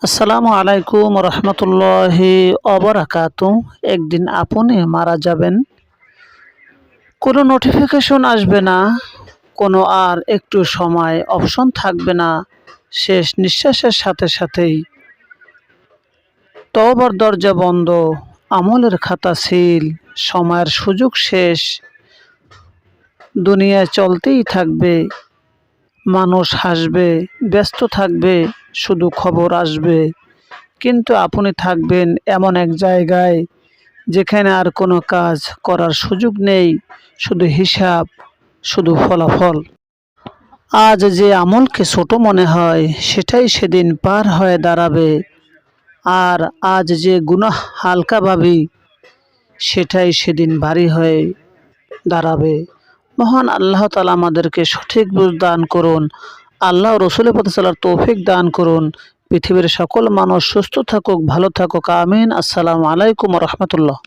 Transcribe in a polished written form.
আসসালামু আলাইকুম রহমতুল্লাহি অবরাকাতু। একদিন আপনি মারা যাবেন, কোনো নোটিফিকেশন আসবে না, কোনো আর একটু সময় অপশন থাকবে না। শেষ নিঃশ্বাসের সাথে সাথেই তওবার দরজা বন্ধ, আমলের খাতা সিল, সময়ের সুযোগ শেষ। দুনিয়ায় চলতেই থাকবে, মানুষ হাসবে, ব্যস্ত থাকবে, শুধু খবর আসবে, কিন্তু আপনি থাকবেন এমন এক জায়গায় যেখানে আর কোনো কাজ করার সুযোগ নেই, শুধু হিসাব, শুধু ফলাফল। আজ যে আমলকে ছোট মনে হয় সেটাই সেদিন পার হয়ে দাঁড়াবে, আর আজ যে গুনাহ হালকা ভাবি সেটাই সেদিন ভারী হয়ে দাঁড়াবে। মহান আল্লাহ তাআলা আমাদেরকে সঠিক বুঝ দান করুন। আল্লাহ ও রসুলের পথে চলার তৌফিক দান করুন। পৃথিবীর সকল মানুষ সুস্থ থাকুক, ভালো থাকুক, আমিন। আসসালামু আলাইকুম রহমতুল্লাহ।